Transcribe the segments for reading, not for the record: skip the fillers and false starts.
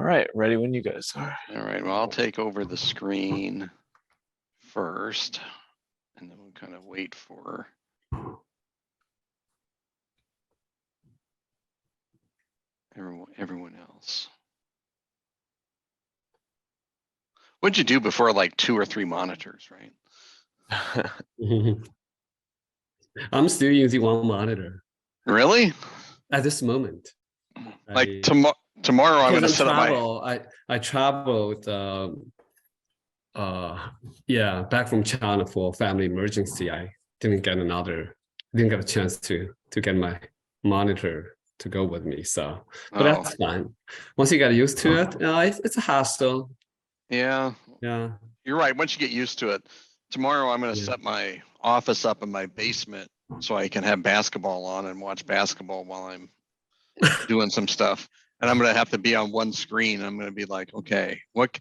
All right, ready when you guys are. All right, well, I'll take over the screen first, and then we'll kind of wait for everyone else. What'd you do before, like 2 or 3 monitors, right? I'm still using one monitor Really? at this moment. Like tomorrow I'm going to set up my. I traveled yeah, back from China for family emergency. I didn't get a chance to get my monitor to go with me. So, but that's fine. Once you get used to it, it's a hassle. Yeah. Yeah. You're right. Once you get used to it, tomorrow I'm going to set my office up in my basement so I can have basketball on and watch basketball while I'm doing some stuff. And I'm going to have to be on one screen. I'm going to be like, okay, what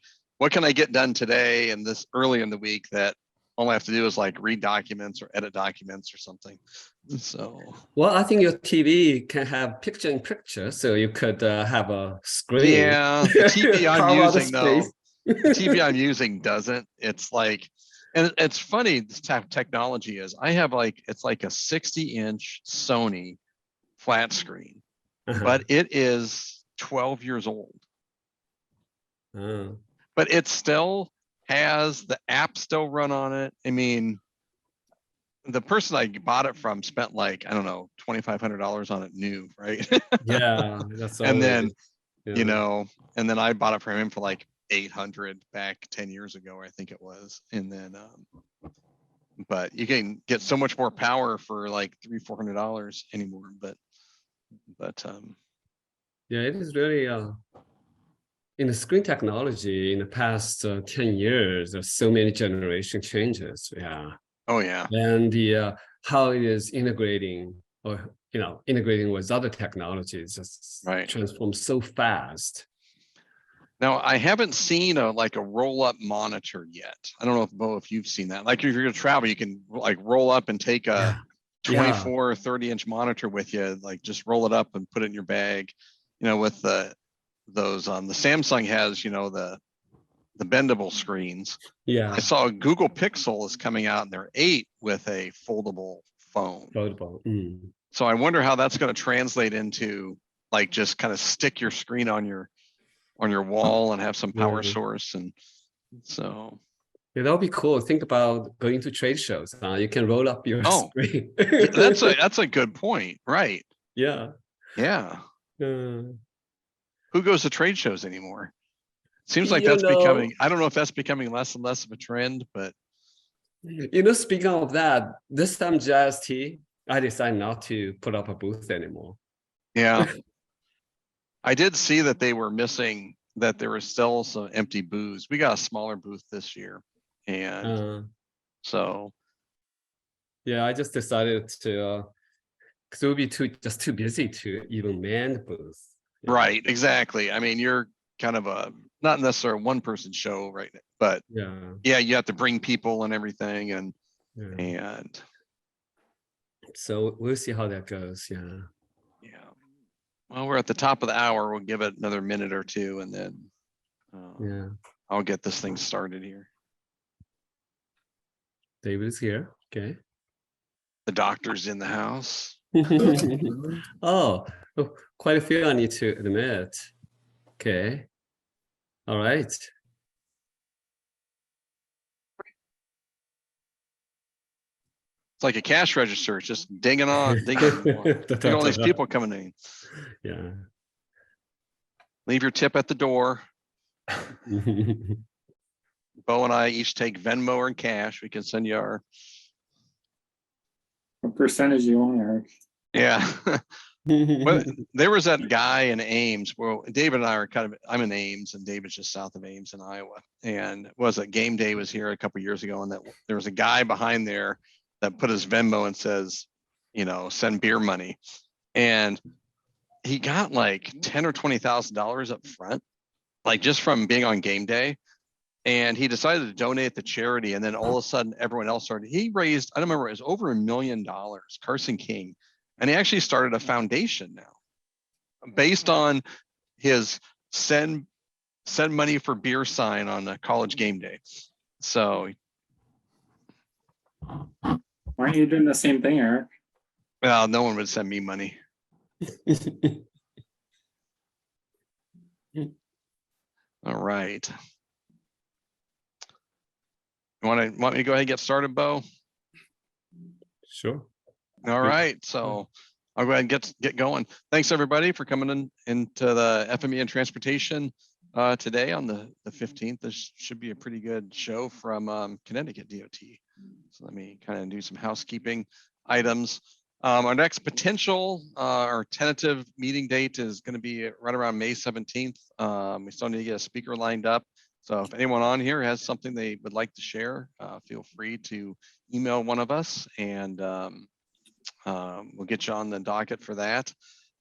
can I get done today and this early in the week that all I have to do is like read documents or edit documents or something. So, well, I think your TV can have picture-in-picture, so you could have a screen. Yeah, the TV I'm using though, the TV I'm using doesn't. It's like, and it's funny, this type of technology is, I have like, it's like a 60-inch Sony flat screen, but it is 12 years old. But it still has the app still run on it. I mean, the person I bought it from spent like, I don't know, $2,500 on it new, right? Yeah, that's and then, you know, and then I bought it from him for like 800 back 10 years ago, I think it was. And then, but you can get so much more power for like $300-400 anymore. But yeah, it is really, in the screen technology in the past 10 years, there's so many generation changes. Yeah. Oh yeah. And the how it is integrating or integrating with other technologies just transforms so fast. Now I haven't seen a roll-up monitor yet. I don't know if Bo, if you've seen that. Like if you're gonna travel, you can like roll up and take a 24 or 30-inch monitor with you, like just roll it up and put it in your bag. You know, with those the Samsung has, the bendable screens. Yeah. I saw Google Pixel is coming out and they're 8 with a foldable phone. So I wonder how that's going to translate into like just kind of stick your screen on your wall and have some power source. And so yeah, that'll be cool. Think about going to trade shows. You can roll up your screen. that's a good point, right? Yeah. Yeah. Who goes to trade shows anymore? Seems like that's becoming, I don't know if that's becoming less and less of a trend, but. Speaking of that, this time JST, I decided not to put up a booth anymore. Yeah. I did see that they were missing, that there was still some empty booths. We got a smaller booth this year. And so. Yeah, I just decided to, because it would be just too busy to even man the booth. Yeah. Right, exactly. I mean, you're kind of not necessarily a one-person show, right? But yeah, you have to bring people and everything, and so we'll see how that goes. Yeah. Well, we're at the top of the hour. We'll give it another minute or two, and then I'll get this thing started here. David is here. Okay. The doctor's in the house. Oh, quite a few I need to admit. Okay. All right. It's like a cash register. It's just dinging on, dinging. Look at all these people coming in. Yeah. Leave your tip at the door. Bo and I each take Venmo or cash. We can send you our. What percentage you want, Eric? Yeah. Well, there was that guy in Ames. Well, David and I are I'm in Ames and David's just south of Ames in Iowa. And Game Day was here a couple of years ago, and that there was a guy behind there that put his Venmo and says, send beer money. And he got like $10,000 or $20,000 up front, like just from being on Game Day. And he decided to donate to charity. And then all of a sudden, everyone else started. He raised, I don't remember, it was over $1 million, Carson King. And he actually started a foundation now based on his send send money for beer sign on a college game day. So, Aren't you doing the same thing, Eric? well, no one would send me money. All right. You want me to go ahead and get started, Bo? Sure. All right. So I'll go ahead and get going. Thanks everybody for coming into the FME and transportation today on the 15th. This should be a pretty good show from Connecticut DOT. So let me kind of do some housekeeping items. Our next potential or tentative meeting date is going to be right around May 17th. We still need to get a speaker lined up. So if anyone on here has something they would like to share, feel free to email one of us and we'll get you on the docket for that.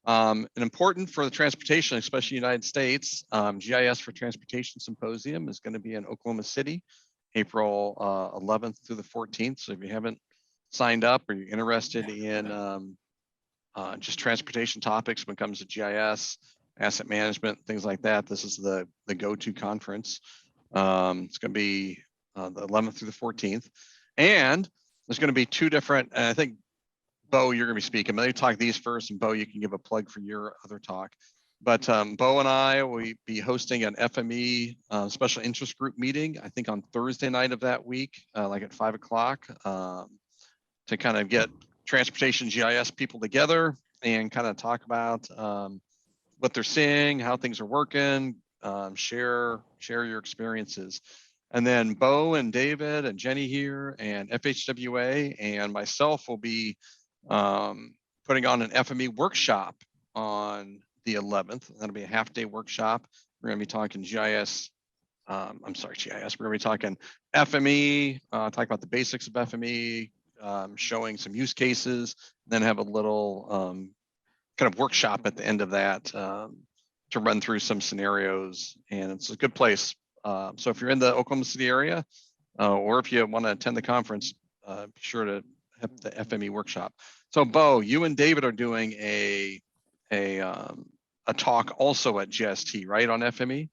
And important for the transportation, especially United States, GIS for Transportation Symposium is going to be in Oklahoma City, April 11th through the 14th. So if you haven't signed up or you're interested in just transportation topics when it comes to GIS, asset management, things like that, this is the go-to conference. It's going to be the 11th through the 14th. And there's going to be two different, and I think, Bo, you're going to be speaking. Let me talk these first, and Bo, you can give a plug for your other talk. But Bo and I will be hosting an FME special interest group meeting, I think on Thursday night of that week, like at 5 o'clock, to kind of get transportation GIS people together and kind of talk about what they're seeing, how things are working, share your experiences. And then Bo and David and Jenny here and FHWA and myself will be putting on an FME workshop on the 11th. That'll be a half-day workshop. We're going to be talking GIS. I'm sorry, GIS. We're going to be talking FME, talk about the basics of FME, showing some use cases, then have a little kind of workshop at the end of that to run through some scenarios. And it's a good place. So if you're in the Oklahoma City area, or if you want to attend the conference, be sure to have the FME workshop. So Bo, you and David are doing a talk also at GST, right, on FME?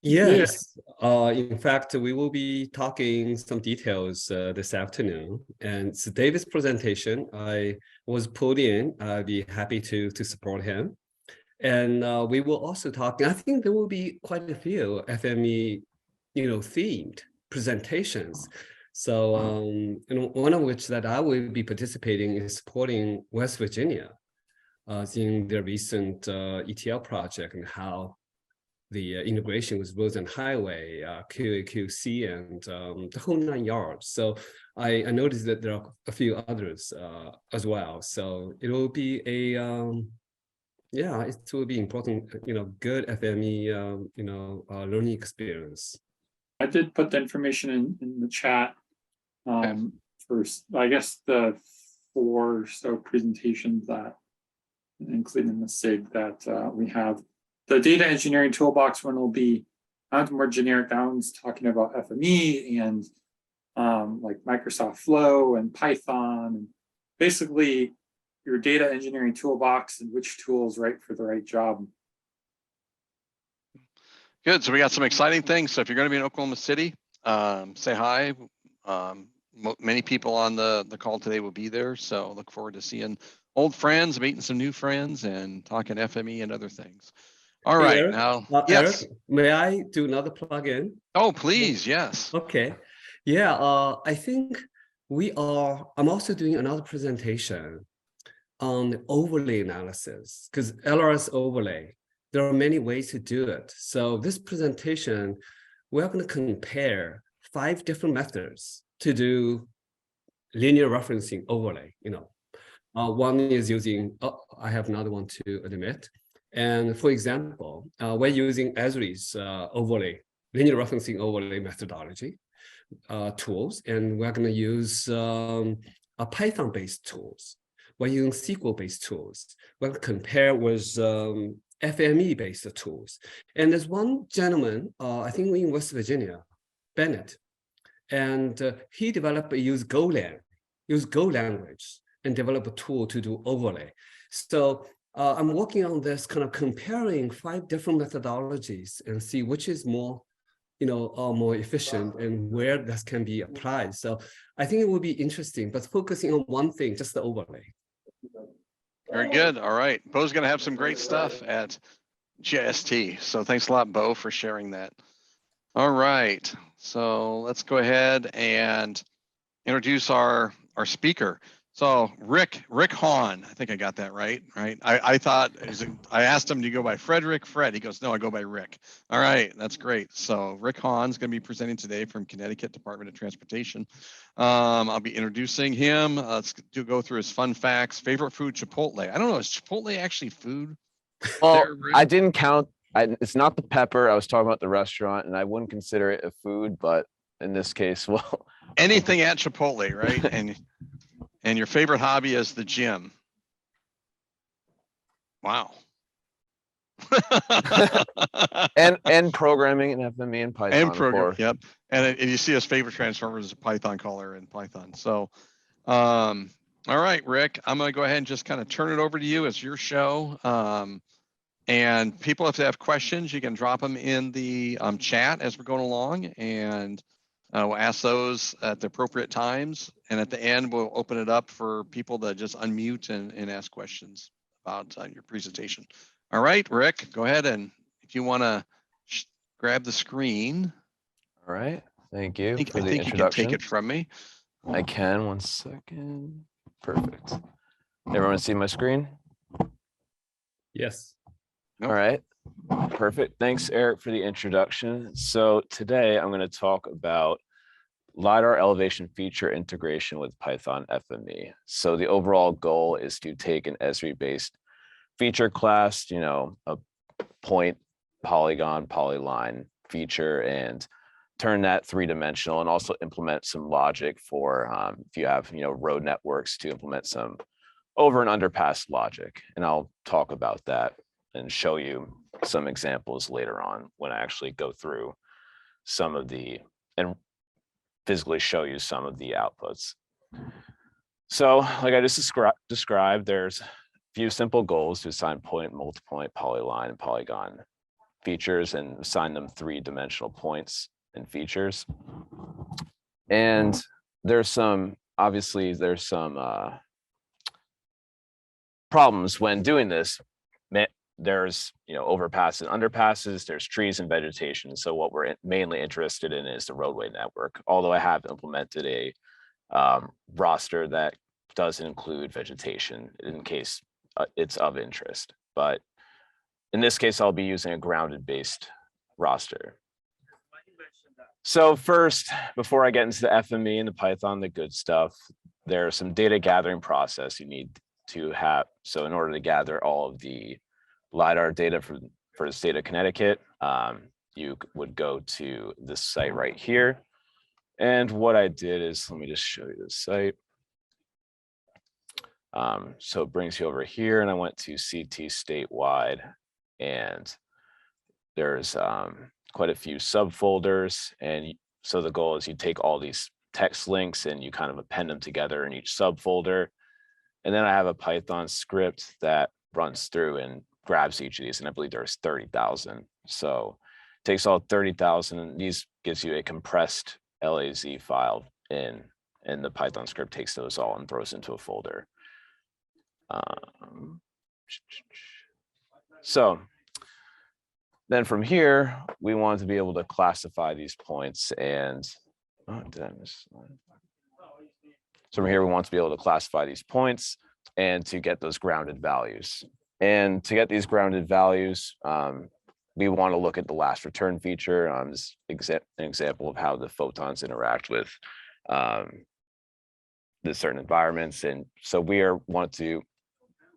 Yes. In fact, we will be talking some details this afternoon. And it's David's presentation. I was put in. I'd be happy to support him. And we will also talk. I think there will be quite a few FME, themed presentations. So, one of which that I will be participating is supporting West Virginia in their recent ETL project and how the integration with roads and highway, QA/QC, and the whole 9 yards. So I noticed that there are a few others as well. So it will be a it will be important, good FME, learning experience. I did put the information in the chat for, I guess, the 4 or so presentations that, including the SIG that we have. The data engineering toolbox one will be more generic. That one's talking about FME and like Microsoft Flow and Python, and basically your data engineering toolbox and which tool is right for the right job. Good. So we got some exciting things. So if you're going to be in Oklahoma City, say hi. Many people on the call today will be there. So look forward to seeing old friends, meeting some new friends, and talking FME and other things. All right, Eric, now, yes. Eric, may I do another plug-in? Oh, please, yes. Okay. Yeah, I think I'm also doing another presentation on overlay analysis, because LRS overlay, there are many ways to do it. So this presentation, we're going to compare 5 different methods to do linear referencing overlay. One is using, I have another one to admit. And for example, we're using Esri's overlay, linear referencing overlay methodology tools, and we're going to use a Python-based tools. We're using SQL-based tools. We're going to compare with FME-based tools. And there's one gentleman, I think in West Virginia, Bennett, and he developed use Go language and develop a tool to do overlay. So I'm working on this kind of comparing 5 different methodologies and see which is more, more efficient and where that can be applied. So I think it will be interesting, but focusing on one thing, just the overlay. Very good. All right. Bo's going to have some great stuff at GIST. So thanks a lot, Bo, for sharing that. All right. So let's go ahead and introduce our speaker. So Rick Hahne, I think I got that right. I thought, I asked him, do you go by Fredrick? Fred, he goes, no, I go by Rick. All right, that's great. So Rick Hahne is going to be presenting today from Connecticut Department of Transportation. I'll be introducing him. Let's go through his fun facts. Favorite food, Chipotle. I don't know, is Chipotle actually food? Well, there, Rick? I didn't count. It's not the pepper. I was talking about the restaurant, and I wouldn't consider it a food, but in this case, well, Anything at Chipotle, right? And your favorite hobby is the gym. Wow. and programming and FME and Python. And program, of course. yep. And you see his favorite transformer is a Python caller in Python. So, all right, Rick, I'm going to go ahead and just kind of turn it over to you. It's your show. And people, if they have questions, you can drop them in the chat as we're going along, and we'll ask those at the appropriate times. And at the end, we'll open it up for people to just unmute and ask questions about your presentation. All right, Rick, go ahead, and if you want to grab the screen. All right. Thank you for I the think you can take introduction. it from me. I can. 1 second. Perfect. Everyone see my screen? Yes. Nope. All right. Perfect. Thanks, Eric, for the introduction. So today I'm going to talk about LiDAR elevation feature integration with Python FME. So the overall goal is to take an Esri-based feature class, a point, polygon, polyline feature, and turn that 3-dimensional, and also implement some logic for if you have, road networks, to implement some over and underpass logic. And I'll talk about that and show you some examples later on when I actually go through some of the, and physically show you some of the outputs. So like I just described, there's a few simple goals to assign point, multipoint, polyline, and polygon features, and assign them 3-dimensional points and features. And there's some, obviously there's some problems when doing this. There's overpasses and underpasses, there's trees and vegetation. So what we're mainly interested in is the roadway network, although I have implemented a roster that does include vegetation in case it's of interest. But in this case, I'll be using a grounded based roster. So first, before I get into the FME and the Python, the good stuff, there's some data gathering process you need to have. So in order to gather all of the LiDAR data for the state of Connecticut, you would go to this site right here. And what I did is, let me just show you this site. So it brings you over here, and I went to CT statewide, and there's quite a few subfolders. And so the goal is you take all these text links and you kind of append them together in each subfolder. And then I have a Python script that runs through and grabs each of these, and I believe there's 30,000. So it takes all 30,000, and these gives you a compressed LAZ file in, and the Python script takes those all and throws into a folder. So then from here, we want to be able to classify these points, and did I miss one? So from here, we want to be able to classify these points and to get those grounded values. And to get these grounded values, we want to look at the last return feature. This is an example of how the photons interact with the certain environments. And so we want to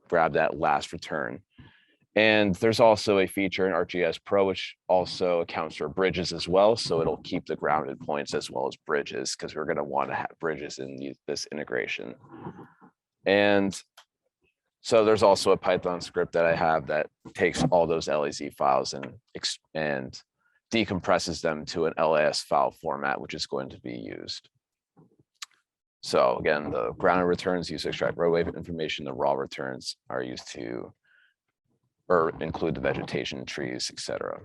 grab that last return. And there's also a feature in ArcGIS Pro, which also accounts for bridges as well. So it'll keep the grounded points as well as bridges, because we're going to want to have bridges in this integration. And so there's also a Python script that I have that takes all those LAZ files and decompresses them to an LAS file format, which is going to be used. So again, the grounded returns used to extract road wave information. The raw returns are used to or include the vegetation, trees, etc.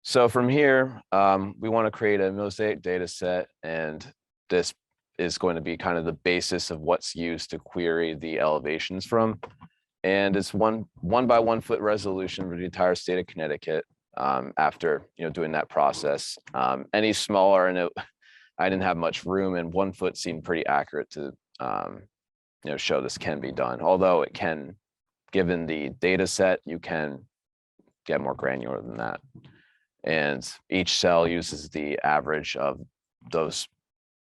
So from here, we want to create a mosaic data set, and this is going to be kind of the basis of what's used to query the elevations from. And it's one by 1 foot resolution for the entire state of Connecticut. After doing that process, any smaller, and I didn't have much room, and 1 foot seemed pretty accurate to show this can be done. Although it can, given the data set, you can get more granular than that. And each cell uses the average of those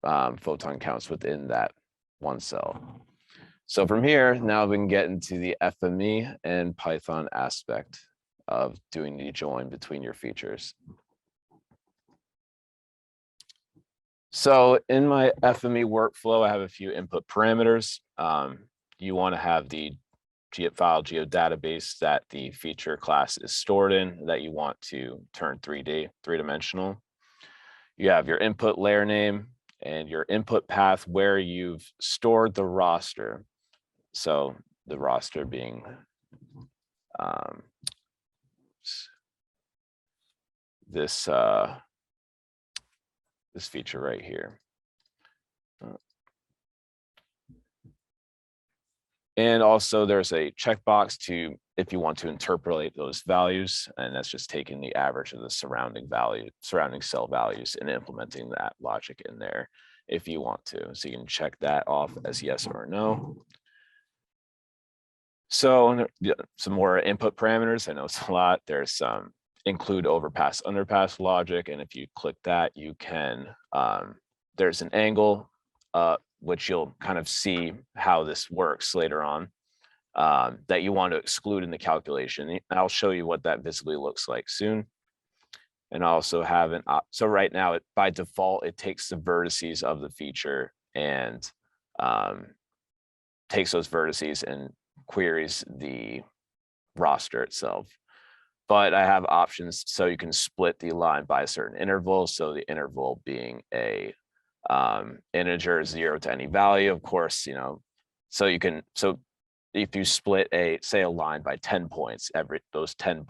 photon counts within that one cell. So from here, now we can get into the FME and Python aspect of doing the join between your features. So in my FME workflow, I have a few input parameters. You want to have the file geodatabase that the feature class is stored in, that you want to turn 3D, three-dimensional. You have your input layer name and your input path where you've stored the raster. So the raster being this feature right here. And also there's a checkbox to, if you want to interpolate those values, and that's just taking the average of the surrounding cell values and implementing that logic in there if you want to. So you can check that off as yes or no. So some more input parameters. I know it's a lot. There's some include overpass, underpass logic. And if you click that, you can, there's an angle, which you'll kind of see how this works later on, that you want to exclude in the calculation. I'll show you what that visibly looks like soon. And I also have so right now, by default, it takes the vertices of the feature and takes those vertices and queries the raster itself. But I have options so you can split the line by a certain interval. So the interval being a integer 0 to any value, of course, so you can, so if you split say a line by 10 points, those 10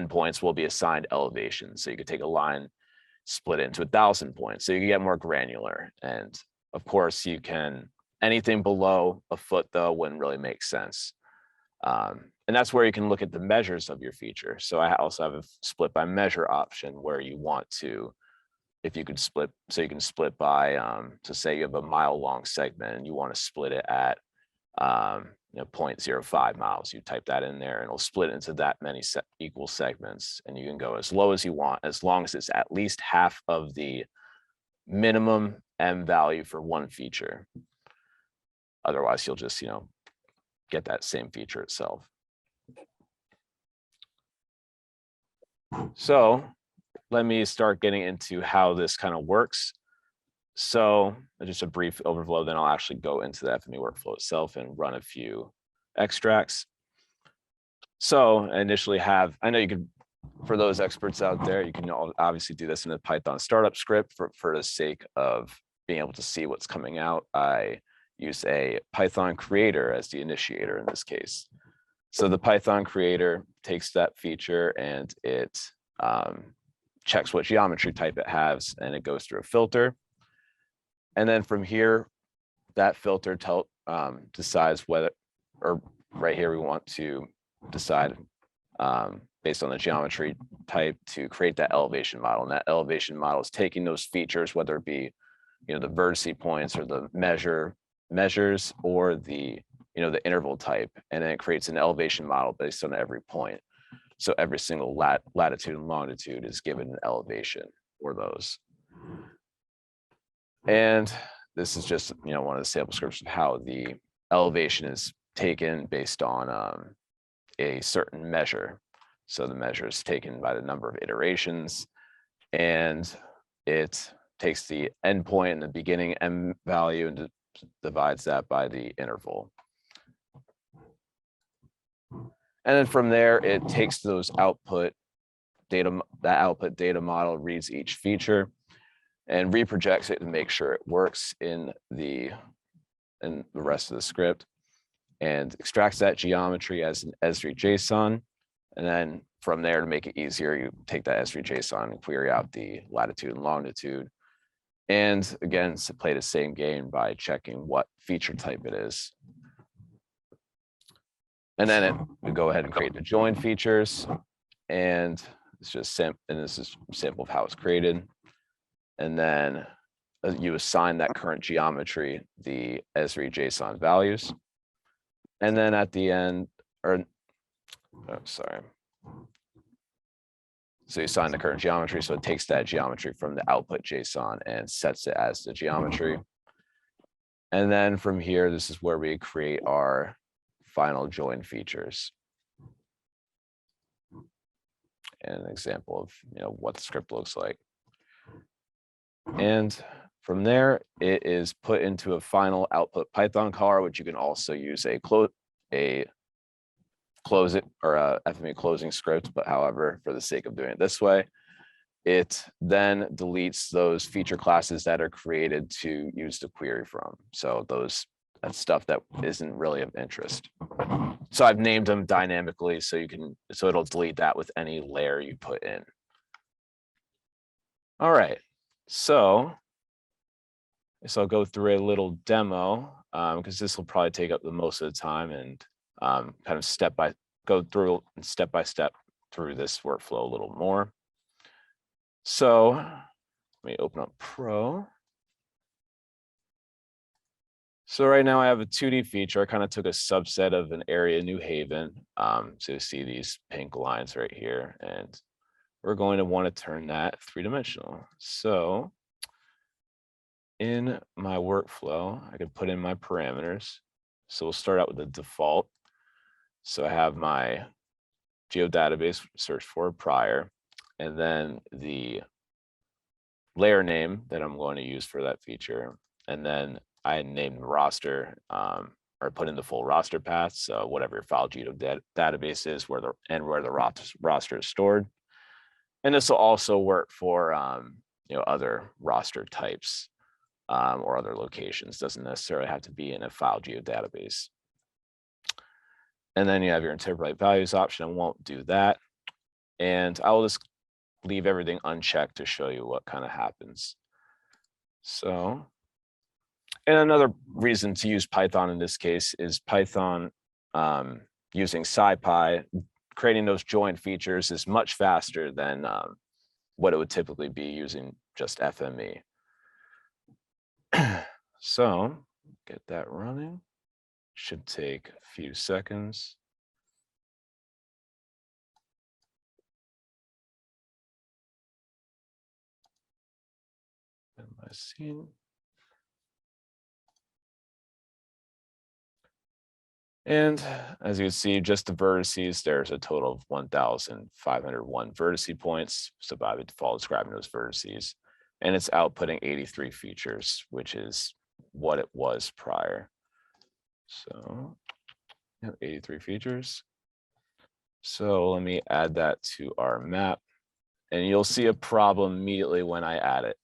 points will be assigned elevation. So you could take a line, split it into 1,000 points. So you can get more granular. And of course you can, anything below a foot though wouldn't really make sense. And that's where you can look at the measures of your feature. So I also have a split by measure option where you want to, if you could split, so you can split by, so say you have a mile long segment and you want to split it at 0.05 miles, you type that in there and it'll split into that many equal segments. And you can go as low as you want, as long as it's at least half of the minimum M value for one feature. Otherwise, you'll just, get that same feature itself. So let me start getting into how this kind of works. So just a brief overview, then I'll actually go into the FME workflow itself and run a few extracts. So I initially have, I know you can, for those experts out there, you can obviously do this in a Python startup script. For the sake of being able to see what's coming out, I use a Python creator as the initiator in this case. So the Python creator takes that feature and it checks what geometry type it has, and it goes through a filter. And then from here, that filter decides whether, or right here, we want to decide based on the geometry type to create that elevation model. And that elevation model is taking those features, whether it be, the vertice points or the measures or the, the interval type, and then it creates an elevation model based on every point. So every single latitude and longitude is given an elevation for those. And this is just, one of the sample scripts of how the elevation is taken based on a certain measure. So the measure is taken by the number of iterations, and it takes the endpoint and the beginning M value and divides that by the interval. And then from there, it takes those output data, that output data model reads each feature and reprojects it to make sure it works in the rest of the script. and extracts that geometry as an S3 JSON. And then from there, to make it easier, you take that S3 JSON and query out the latitude and longitude. And again, to play the same game by checking what feature type it is. And then we go ahead and create the join features. And it's just this is a sample of how it's created. And then you assign that current geometry the S3 JSON values. And then at the end, so you assign the current geometry. So it takes that geometry from the output JSON and sets it as the geometry. And then from here, this is where we create our final join features. And an example of what the script looks like. And from there, it is put into a final output Python car, which you can also use a close it or a FME closing script. But however, for the sake of doing it this way, it then deletes those feature classes that are created to use the query from. So that's stuff that isn't really of interest. So I've named them dynamically so it'll delete that with any layer you put in. All right, so I'll go through a little demo because this will probably take up the most of the time, and kind of go through step by step through this workflow a little more. So let me open up Pro. So right now I have a 2D feature. I kind of took a subset of an area, New Haven. So you see these pink lines right here, and we're going to want to turn that 3-dimensional. So in my workflow, I can put in my parameters. So we'll start out with the default. So I have my geodatabase search for prior, and then the layer name that I'm going to use for that feature. And then I named roster or put in the full roster path. So whatever your file database is, where the roster is stored. And this will also work for other roster types or other locations. Doesn't necessarily have to be in a file geodatabase. And then you have your interpolate values option. I won't do that. And I will just leave everything unchecked to show you what kind of happens. So, and another reason to use Python in this case is Python using SciPy, creating those join features is much faster than what it would typically be using just FME. So get that running. Should take a few seconds. In my scene. And as you can see, just the vertices, there's a total of 1,501 vertice points. So by default, it's grabbing those vertices. And it's outputting 83 features, which is what it was prior. So 83 features. So let me add that to our map. And you'll see a problem immediately when I add it.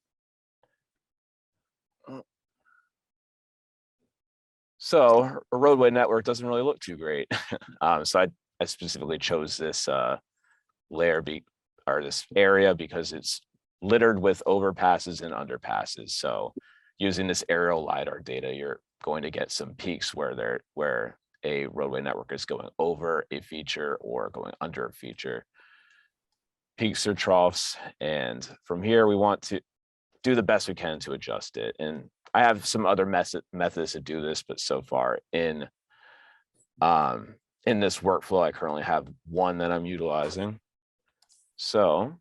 So a roadway network doesn't really look too great. So I specifically chose this layer this area because it's littered with overpasses and underpasses. So using this aerial LiDAR data, you're going to get some peaks where a roadway network is going over a feature or going under a feature. Peaks or troughs. And from here, we want to do the best we can to adjust it. And I have some other methods to do this, but so far in this workflow, I currently have one that I'm utilizing. So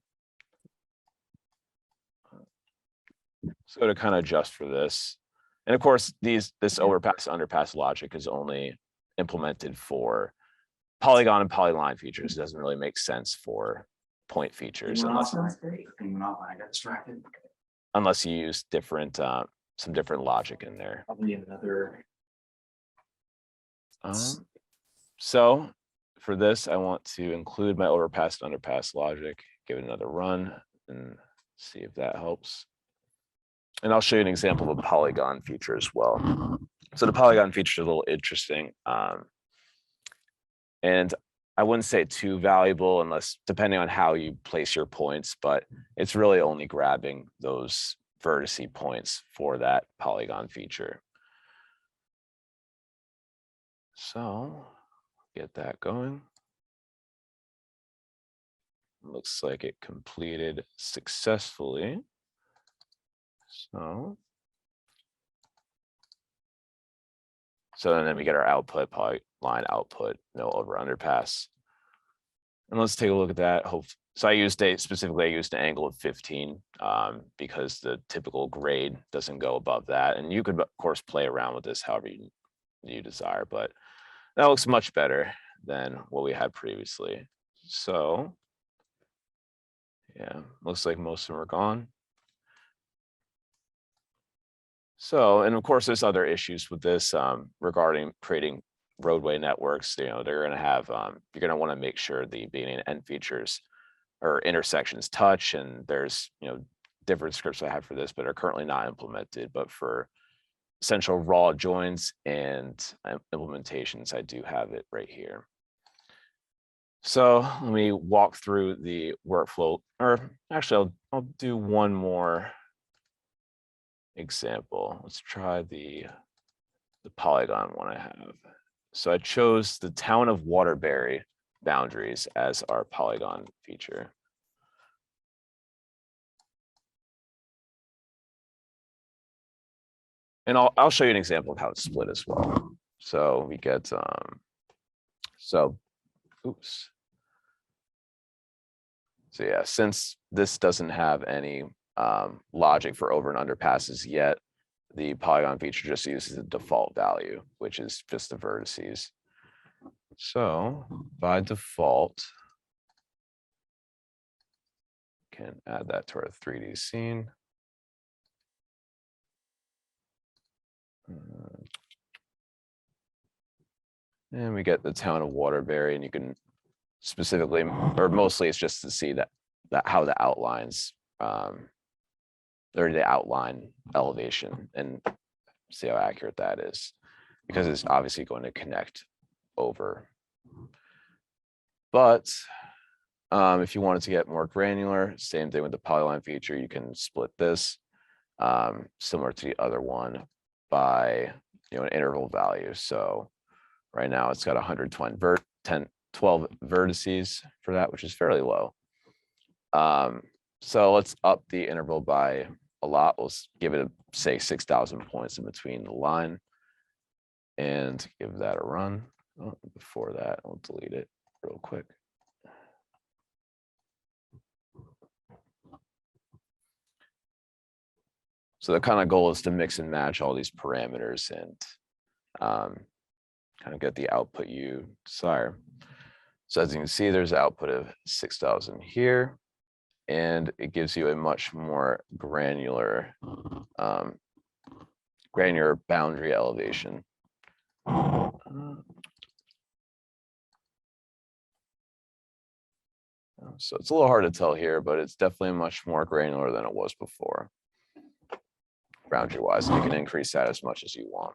to kind of adjust for this. And of course, this overpass underpass logic is only implemented for polygon and polyline features. It doesn't really make sense for point features unless you use different some different logic in there. Probably another. So for this, I want to include my overpass and underpass logic, give it another run and see if that helps. And I'll show you an example of a polygon feature as well. So the polygon feature is a little interesting. And I wouldn't say too valuable unless depending on how you place your points, but it's really only grabbing those vertice points for that polygon feature. So get that going. Looks like it completed successfully. So then we get our output, polyline output, no over underpass. And let's take a look at that. So I used specifically I used an angle of 15 because the typical grade doesn't go above that. And you could of course play around with this however you desire, but that looks much better than what we had previously. So yeah, looks like most of them are gone. So, and of course, there's other issues with this regarding creating roadway networks. You know, they're going to have, you're going to want to make sure the beginning and end features or intersections touch. And there's, you know, different scripts I have for this, but are currently not implemented. But for essential raw joins and implementations, I do have it right here. So let me walk through the workflow, or actually, I'll do one more example. Let's try the polygon one I have. So I chose the town of Waterbury boundaries as our polygon feature. And I'll show you an example of how it's split as well. So we get oops. So yeah, since this doesn't have any logic for over and underpasses yet, the polygon feature just uses the default value, which is just the vertices. So by default, can add that to our 3D scene. And we get the town of Waterbury, and you can specifically, or mostly it's just to see that how the outlines or the outline elevation and see how accurate that is, because it's obviously going to connect over. But if you wanted to get more granular, same thing with the polyline feature, you can split this similar to the other one by, you know, an interval value. So right now it's got 12 vertices for that, which is fairly low. So let's up the interval by a lot. We'll give it, say, 6,000 points in between the line and give that a run. Oh, before that, I'll delete it real quick. So the kind of goal is to mix and match all these parameters and kind of get the output you desire. So as you can see, there's output of 6,000 here, and it gives you a much more granular boundary elevation. So it's a little hard to tell here, but it's definitely much more granular than it was before, boundary wise. You can increase that as much as you want.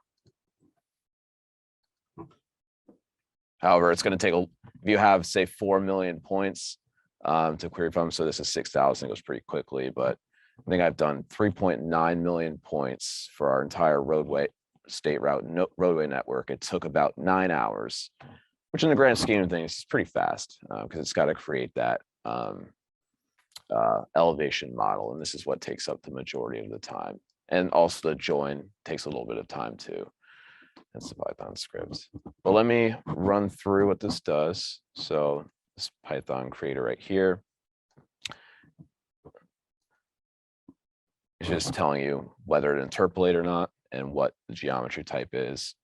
However, it's going to take if you have, say, 4 million points to query from. So this is 6,000, it goes pretty quickly, but I think I've done 3.9 million points for our entire roadway roadway network. It took about 9 hours, which in the grand scheme of things is pretty fast because it's got to create that elevation model. And this is what takes up the majority of the time. And also the join takes a little bit of time too. That's the Python script. But let me run through what this does. So this Python creator right here is just telling you whether to interpolate or not and what the geometry type is,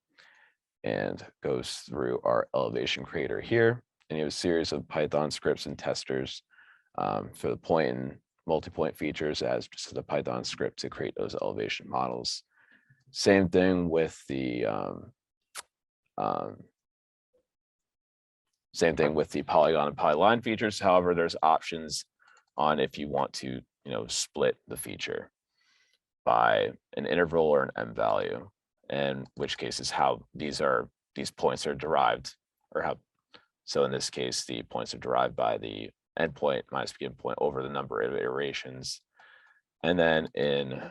and goes through our elevation creator here. And you have a series of Python scripts and testers for the point and multi-point features as just the Python script to create those elevation models. Same thing with the polygon and polyline features. However, there's options on if you want to, you know, split the feature. by an interval or an M value, and which case is how these points are derived, or how, so in this case, the points are derived by the endpoint minus beginning point over the number of iterations. And then in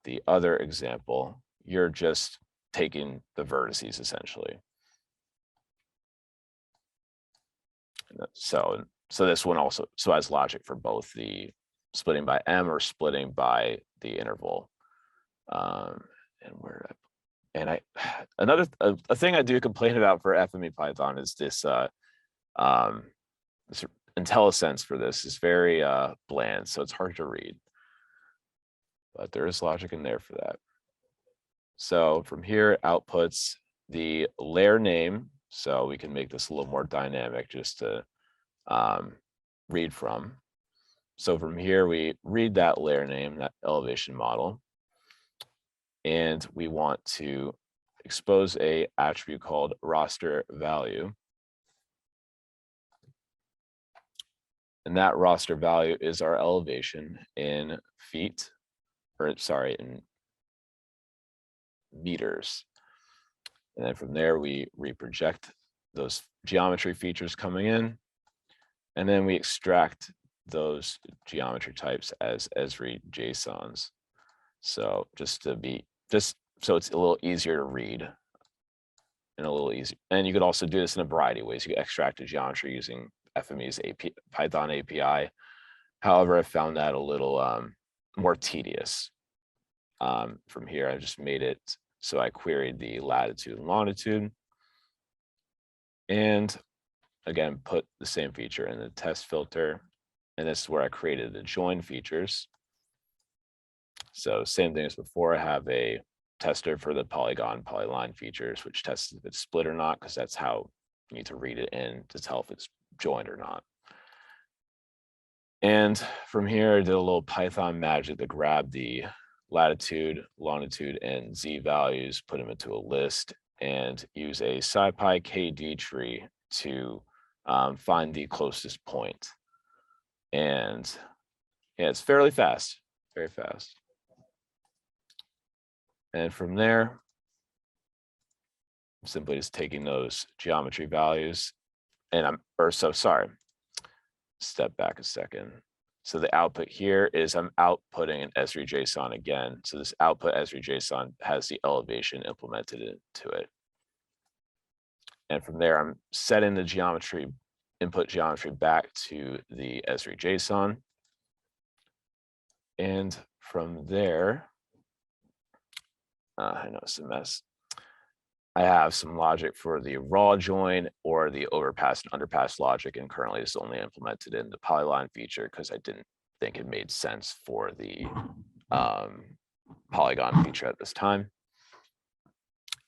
the other example, you're just taking the vertices essentially. So this one also has logic for both the splitting by M or splitting by the interval. Another thing I do complain about for FME Python is this this IntelliSense for this is very bland, so it's hard to read. But there is logic in there for that. So from here, it outputs the layer name. So we can make this a little more dynamic just to read from. So from here, we read that layer name, that elevation model. And we want to expose a attribute called raster value. And that raster value is our elevation in feet, or sorry, in meters. And then from there, we reproject those geometry features coming in, and then we extract those geometry types as Esri JSONs. So just so it's a little easier to read and a little easier. And you could also do this in a variety of ways. You could extract a geometry using FME's Python API. However, I found that a little more tedious. From here, I just made it so I queried the latitude and longitude, and again put the same feature in the test filter, and this is where I created the join features. So same thing as before, I have a tester for the polygon polyline features, which tests if it's split or not, because that's how you need to read it in to tell if it's joined or not. And from here, I did a little Python magic to grab the latitude, longitude, and Z values, put them into a list, and use a SciPy KD tree to find the closest point. And yeah, it's fairly fast, very fast. And from there, I'm simply just taking those geometry values, and step back a second. So the output here is I'm outputting an Esri JSON again. So this output Esri JSON has the elevation implemented into it. And from there, I'm setting the geometry, input geometry back to the Esri JSON. And from there, I know it's a mess. I have some logic for the raw join or the overpass and underpass logic, and currently it's only implemented in the polyline feature because I didn't think it made sense for the polygon feature at this time.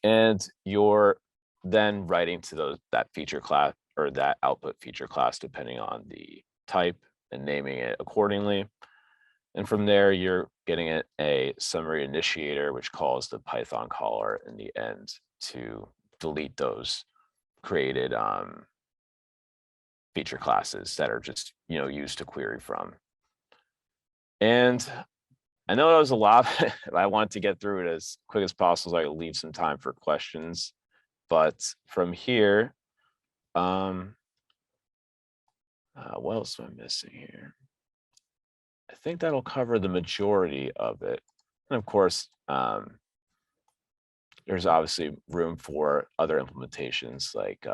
And you're then writing to that feature class or that output feature class, depending on the type, and naming it accordingly. And from there, you're getting it a summary initiator, which calls the Python caller in the end to delete those created feature classes that are just used to query from. And I know that was a lot. I wanted to get through it as quick as possible so I could leave some time for questions. But from here, what else am I missing here? I think that'll cover the majority of it. And of course, there's obviously room for other implementations like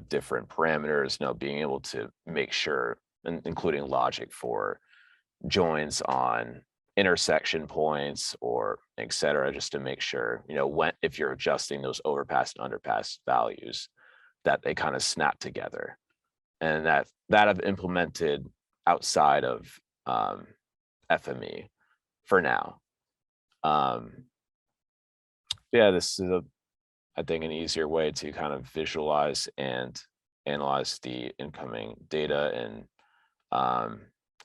different parameters, being able to make sure, including logic for joins on intersection points or et cetera, just to make sure, if you're adjusting those overpass and underpass values, that they kind of snap together. And that I've implemented outside of FME for now. Yeah, this is I think an easier way to kind of visualize and analyze the incoming data and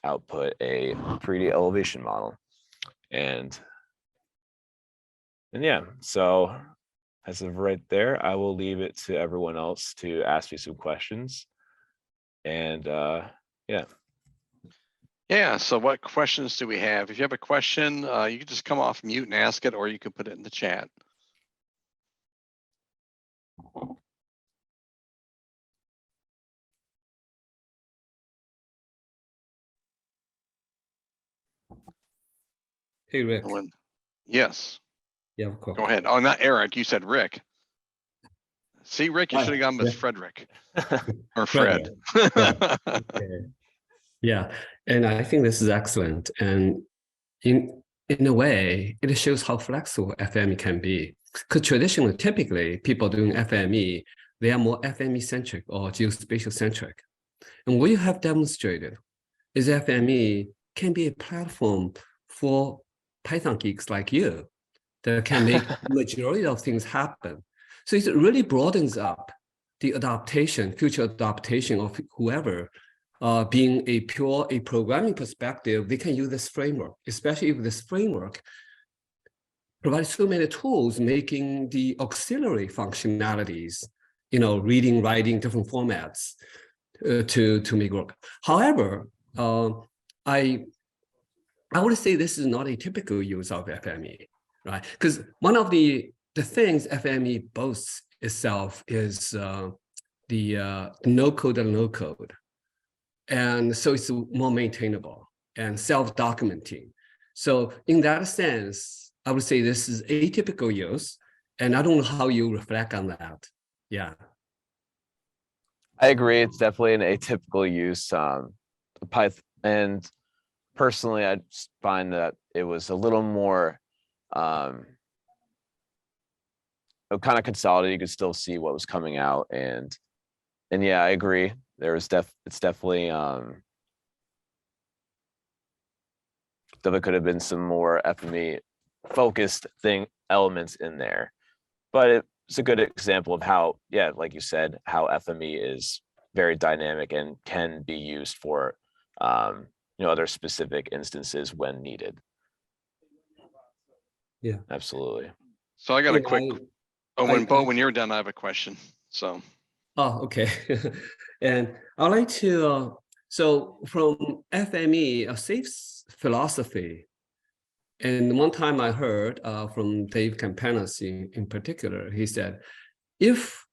output a 3D elevation model. And yeah, so as of right there, I will leave it to everyone else to ask me some questions. And yeah. Yeah, so what questions do we have? If you have a question, you can just come off mute and ask it, or you can put it in the chat. Hey, Rick. Yes, Yeah, of course. go ahead. Oh, not Eric, you said Rick. See, Rick, you Right. should have gone with Yeah. Frederick or Fred. Yeah. Okay. Yeah, and I think this is excellent. And in a way, it shows how flexible FME can be. Because traditionally, typically, people doing FME, they are more FME centric or geospatial centric. And what you have demonstrated is FME can be a platform for Python geeks like you that can make majority of things happen. So it really broadens up the adaptation, future adaptation of whoever, being a programming perspective, they can use this framework, especially if this framework provides so many tools, making the auxiliary functionalities, reading, writing, different formats to make work. However, I would say this is not a typical use of FME, right? Because one of the things FME boasts itself is the no code and low code. And so it's more maintainable and self-documenting. So in that sense, I would say this is atypical use. And I don't know how you reflect on that. Yeah. I agree. It's definitely an atypical use. Python, and personally, I just find that it was a little more kind of consolidated. You could still see what was coming out, and yeah, I agree. It's definitely there could have been some more FME focused elements in there, but it's a good example of how, yeah, like you said, how FME is very dynamic and can be used for other specific instances when needed. Yeah, absolutely. So I got a quick, when you're done, I have a question. So. Oh, okay. And I'd like to, so from FME, a safe philosophy, and one time I heard from Dave Campanas in particular, he said, if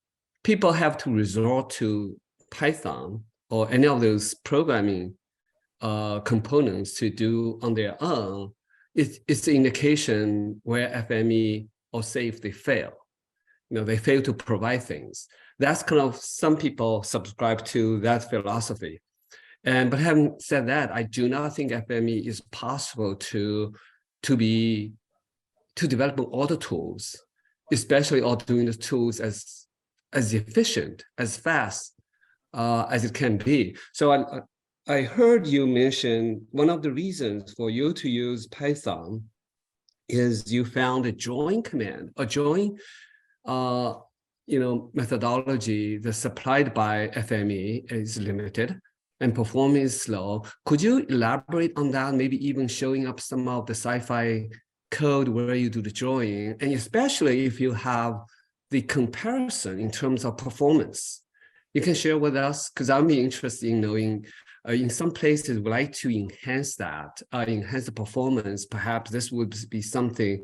people have to resort to Python or any of those programming components to do on their own, it's an indication where FME or SAFE, they fail. They fail to provide things. That's kind of, some people subscribe to that philosophy. But having said that, I do not think FME is possible to develop all the tools, especially all doing the tools as efficient, as fast as it can be. So I heard you mention one of the reasons for you to use Python is you found a join command, a join methodology that's supplied by FME is limited and performance is slow. Could you elaborate on that? Maybe even showing up some of the sci-fi code where you do the join, and especially if you have the comparison in terms of performance, you can share with us, because I'll be interested in knowing. In some places, we like to enhance that, enhance the performance. Perhaps this would be something.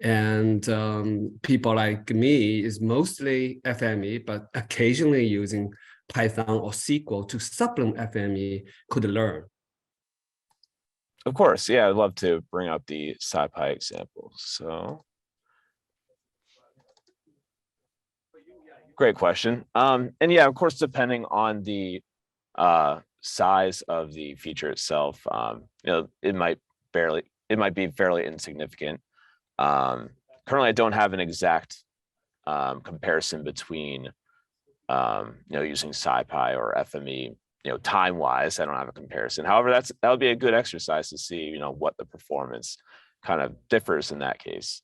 And people like me is mostly FME, but occasionally using Python or SQL to supplement FME could learn. Of course, yeah, I'd love to bring up the SciPy example. So, great question. And yeah, of course, depending on the size of the feature itself, it might be fairly insignificant. Currently, I don't have an exact comparison between using SciPy or FME, time wise. I don't have a comparison. However, that would be a good exercise to see what the performance kind of differs in that case.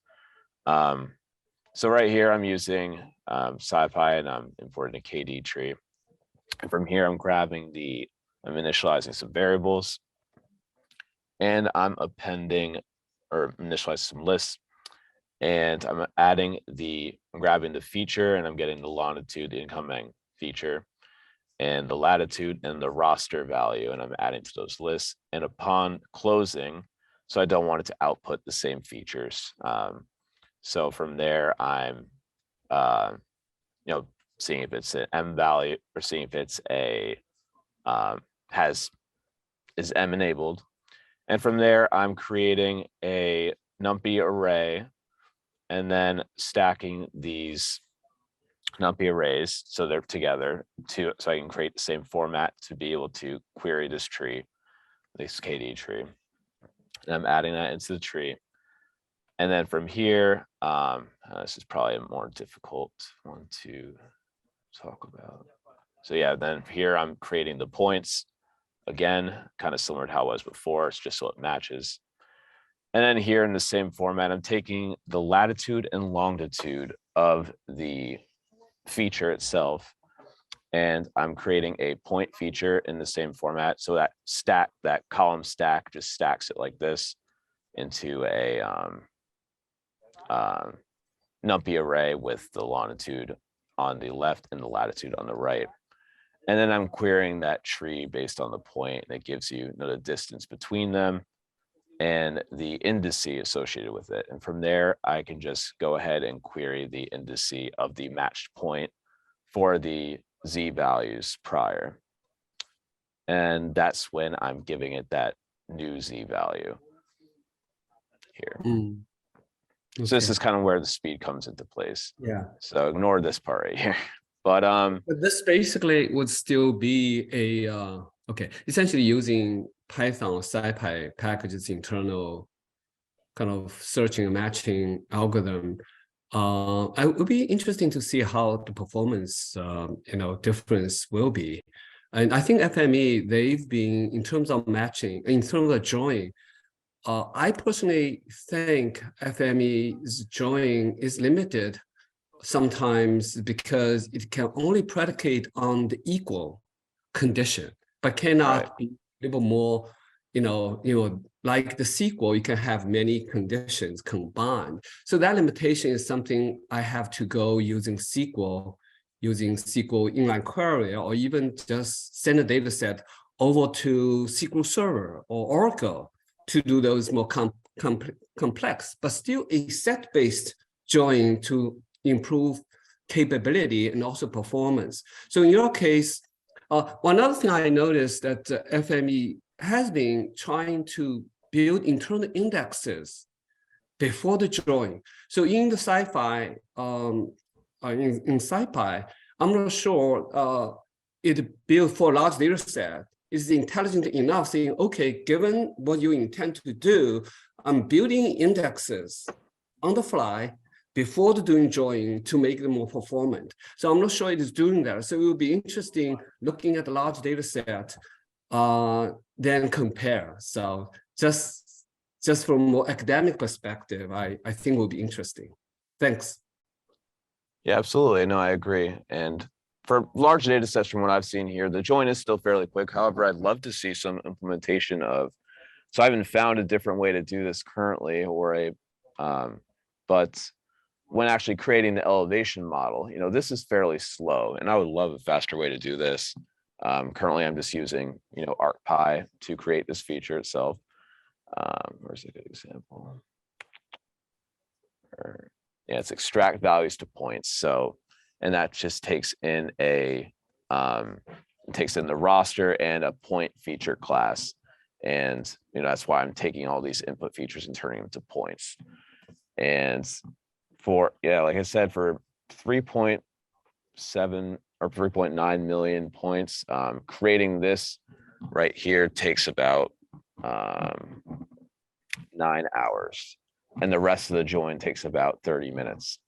So right here I'm using SciPy and I'm importing a KD tree, and from here I'm initializing some variables, and I'm appending or initializing some lists, and I'm grabbing the feature, and I'm getting the longitude incoming feature. and the latitude and the raster value, and I'm adding to those lists. And upon closing, so I don't want it to output the same features. So from there, I'm seeing if it's an M value or seeing if it's a is M enabled. And from there, I'm creating a numpy array and then stacking these numpy arrays so they're together so I can create the same format to be able to query this tree, this KD tree. And I'm adding that into the tree. And then from here, this is probably a more difficult one to talk about. So yeah, then here I'm creating the points. Again, kind of similar to how it was before, it's just so it matches. And then here in the same format, I'm taking the latitude and longitude of the feature itself, and I'm creating a point feature in the same format. So that column stack just stacks it like this into a numpy array with the longitude on the left and the latitude on the right. And then I'm querying that tree based on the point that gives you the distance between them and the indice associated with it. And from there, I can just go ahead and query the indice of the matched point for the Z values prior. And that's when I'm giving it that new Z value here. Okay. So this is kind of where the speed comes into place. Yeah. So ignore this part right here. But this basically would still be a okay, essentially using Python or SciPy packages internal kind of searching and matching algorithm. It would be interesting to see how the performance difference will be. And I think FME, they've been, in terms of matching, in terms of join, I personally think FME's join is limited sometimes because it can only predicate on the equal condition, but cannot be a little more, like the SQL, you can have many conditions combined. So that limitation is something I have to go using SQL inline query, or even just send a data set over to SQL Server or Oracle to do those more complex, but still a set-based join to improve capability and also performance. So in your case, one other thing I noticed that FME has been trying to build internal indexes before the join. So in the SciPy, in SciPy, I'm not sure it built for a large data set is intelligent enough saying, okay, given what you intend to do, I'm building indexes on the fly before doing join to make them more performant. So I'm not sure it is doing that. So it will be interesting looking at the large data set, then compare. So just from a more academic perspective, I think will be interesting. Thanks. Yeah, absolutely. No, I agree. And for large data sets, from what I've seen here, the join is still fairly quick. However, I'd love to see some implementation of, so I haven't found a different way to do this currently, or but when actually creating the elevation model, this is fairly slow, and I would love a faster way to do this. Currently, I'm just using, ArcPy to create this feature itself. Where's a good example? Yeah, it's extract values to points. So, and that just takes in the roster and a point feature class. And, that's why I'm taking all these input features and turning them to points. And like I said, for 3.7 or 3.9 million points, creating this right here takes about 9 hours, and the rest of the join takes about 30 minutes.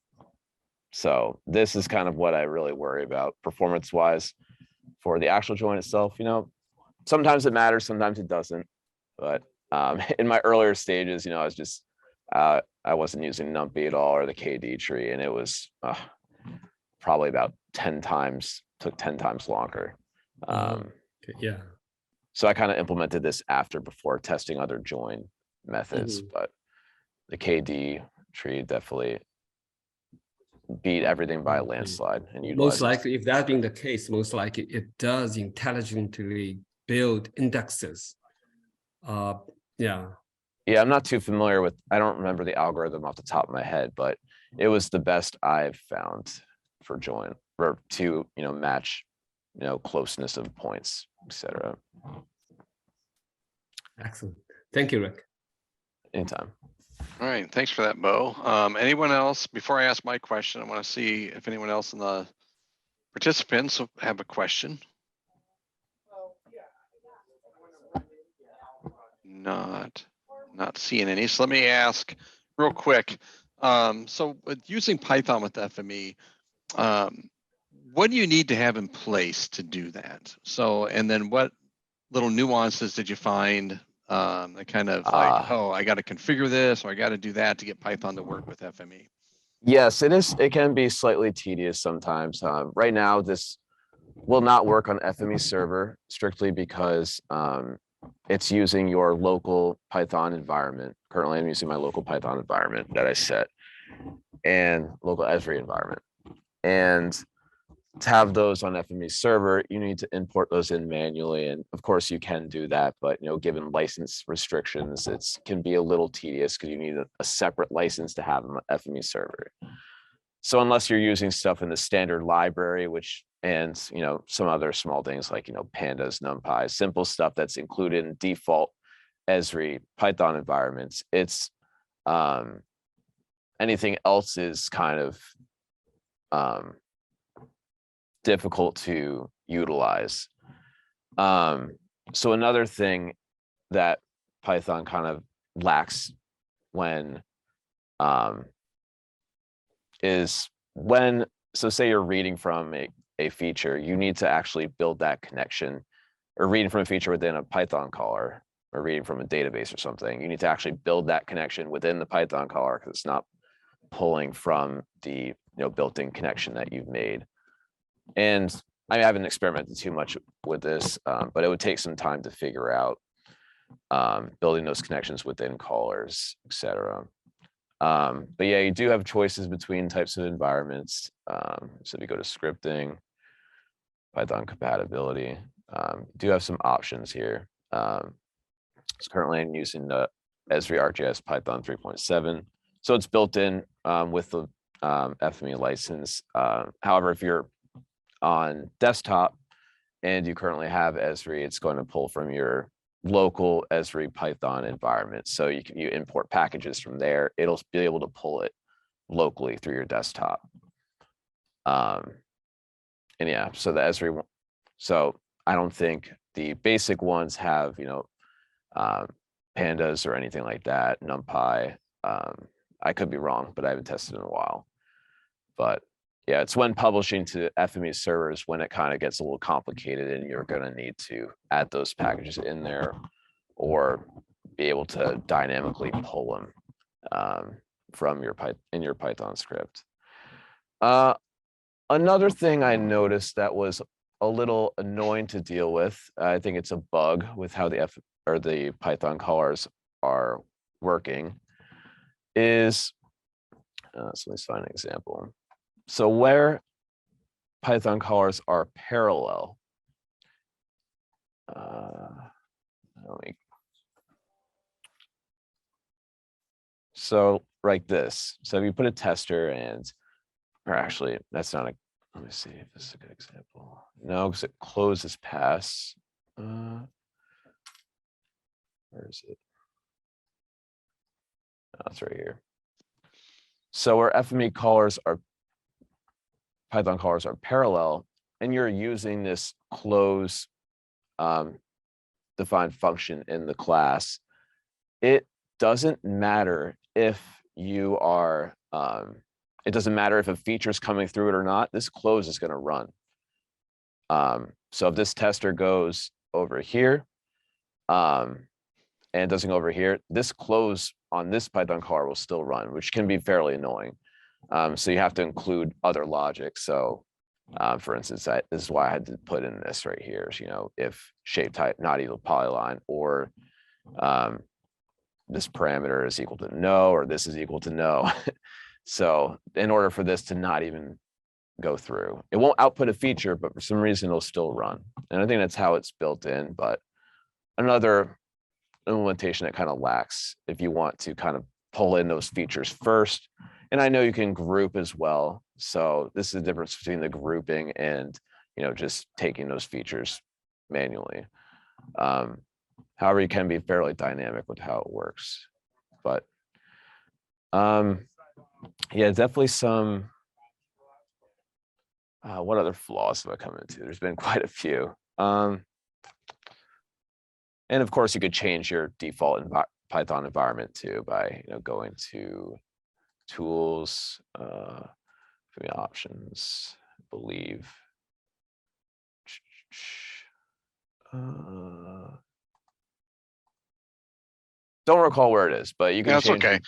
So this is kind of what I really worry about performance wise for the actual join itself. Sometimes it matters, sometimes it doesn't. But in my earlier stages, I was just I wasn't using NumPy at all, or the KD tree, and it was probably about 10 times, took 10 times longer. Yeah. So I kind of implemented this before testing other join methods, but the KD tree definitely beat everything by a landslide and Most utilize it. likely, if that being the case, most likely it does intelligently build indexes. Yeah. Yeah, I'm not too familiar with, I don't remember the algorithm off the top of my head, but it was the best I've found for join or to, match, closeness of points, etc. Excellent. Thank you, Rick. Anytime. All right, thanks for that, Bo. Anyone else, before I ask my question, I want to see if anyone else in the participants have a question. Not seeing any. So let me ask real quick. So with using Python with FME, what do you need to have in place to do that? So, and then what little nuances did you find that kind of like, oh, I got to configure this or I got to do that to get Python to work with FME? Yes, it is. It can be slightly tedious sometimes. Right now, this will not work on FME server strictly because it's using your local Python environment. Currently, I'm using my local Python environment that I set and local Esri environment. And to have those on FME server, you need to import those in manually. And of course you can do that, but given license restrictions, it can be a little tedious because you need a separate license to have on FME server. So unless you're using stuff in the standard library, and some other small things like pandas, numpy, simple stuff that's included in default Esri Python environments, it's anything else is kind of difficult to utilize. So another thing that Python kind of lacks when so say you're reading from a feature, you need to actually build that connection, or reading from a feature within a Python caller, or reading from a database or something. You need to actually build that connection within the Python caller because it's not pulling from the built-in connection that you've made. And I haven't experimented too much with this, but it would take some time to figure out building those connections within callers, etc. But yeah, you do have choices between types of environments. So if you go to scripting, Python compatibility, you do have some options here. So currently I'm using the Esri ArcGIS Python 3.7. So it's built in with the FME license. However, if you're on desktop and you currently have Esri, it's going to pull from your local Esri Python environment. So you import packages from there. It'll be able to pull it locally through your desktop. And yeah, so the Esri, so I don't think the basic ones have, pandas or anything like that, NumPy. I could be wrong, but I haven't tested in a while. But yeah, it's when publishing to FME servers when it kind of gets a little complicated and you're going to need to add those packages in there or be able to dynamically pull them from your Python script. Another thing I noticed that was a little annoying to deal with, I think it's a bug with how the Python callers are working, is so let's find an example. So where Python callers are parallel, so like this. So if you put a tester or actually that's not a, let me see if this is a good example. No, because it closes pass. Where is it? Oh, it's right here. So where FME callers are, Python callers are parallel, and you're using this close defined function in the class, it doesn't matter if you are, it doesn't matter if a feature is coming through it or not, this close is going to run. So if this tester goes over here and doesn't go over here, this close on this Python caller will still run, which can be fairly annoying. So you have to include other logic. So for instance, this is why I had to put in this right here. So, if shape type not equal to polyline, or this parameter is equal to no, or this is equal to no. So in order for this to not even go through, it won't output a feature, but for some reason it'll still run. And I think that's how it's built in, but another implementation that kind of lacks if you want to kind of pull in those features first. And I know you can group as well. So this is the difference between the grouping and, just taking those features manually. However, you can be fairly dynamic with how it works. But yeah, definitely some, what other flaws have I come into? There's been quite a few. And of course, you could change your default Python environment too by going to tools, options, I believe. Don't recall where it is, but you can That's change. okay.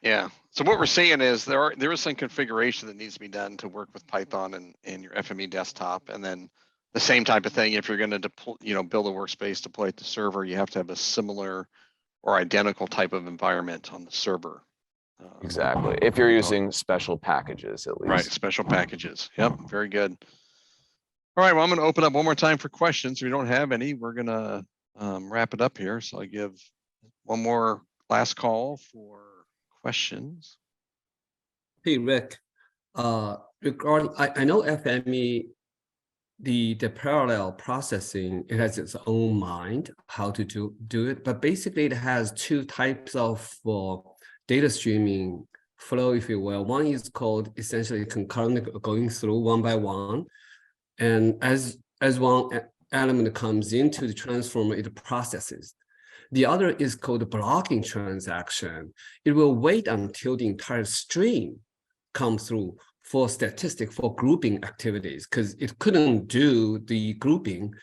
Yeah. So what we're seeing is there is some configuration that needs to be done to work with Python and your FME desktop, and then the same type of thing. If you're going to deploy, build a workspace, deploy it to server, you have to have a similar or identical type of environment on the server. Exactly. If you're using special packages, at least. Right. Special packages. Yep. Very good. All right. Well, I'm going to open up one more time for questions. If we don't have any, we're going to wrap it up here. So I give one more last call for questions. Hey, Rick, regarding, I know FME, the parallel processing, it has its own mind how to do it, but basically it has two types of data streaming flow, if you will. One is called essentially concurrent, going through one by one. And as one element comes into the transformer, it processes. The other is called blocking transaction. It will wait until the entire stream comes through for statistic, for grouping activities, because it couldn't do the grouping.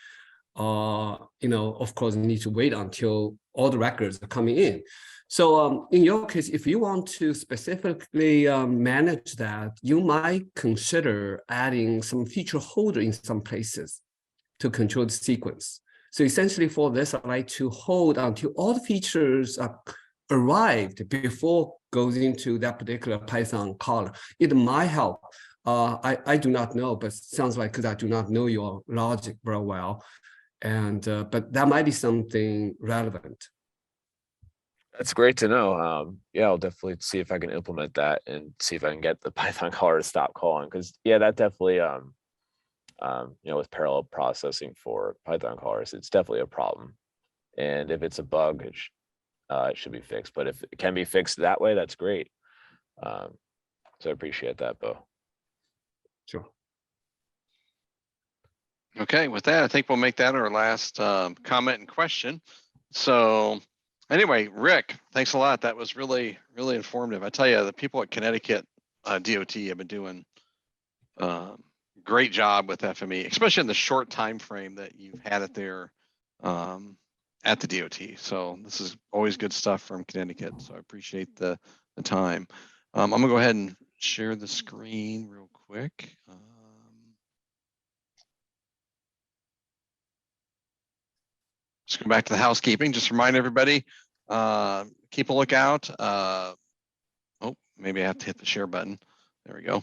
Of course, you need to wait until all the records are coming in. So in your case, if you want to specifically manage that, you might consider adding some feature holder in some places to control the sequence. So essentially for this, I like to hold until all the features are arrived before goes into that particular Python caller. It might help. I do not know, but sounds like, because I do not know your logic very well. And but that might be something relevant. That's great to know. Yeah, I'll definitely see if I can implement that and see if I can get the Python caller to stop calling. Because yeah, that definitely with parallel processing for Python callers, it's definitely a problem. And if it's a bug, it should be fixed. But if it can be fixed that way, that's great. So I appreciate that, Bo. Sure. Okay, with that, I think we'll make that our last comment and question. So anyway, Rick, thanks a lot. That was really, really informative. I tell you, the people at Connecticut DOT have been doing great job with FME, especially in the short time frame that you've had it there at the DOT. So this is always good stuff from Connecticut. So I appreciate the time. I'm gonna go ahead and share the screen real quick. Just go back to the housekeeping. Just remind everybody, keep a lookout. Oh, maybe I have to hit the share button. There we go.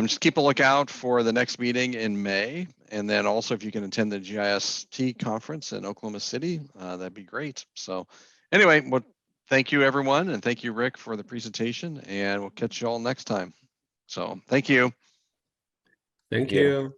Just keep a lookout for the next meeting in May. And then also if you can attend the GIST conference in Oklahoma City, that'd be great. So anyway, well, thank you everyone. And thank you, Rick, for the presentation, and we'll catch you all next time. So thank you. Thank you.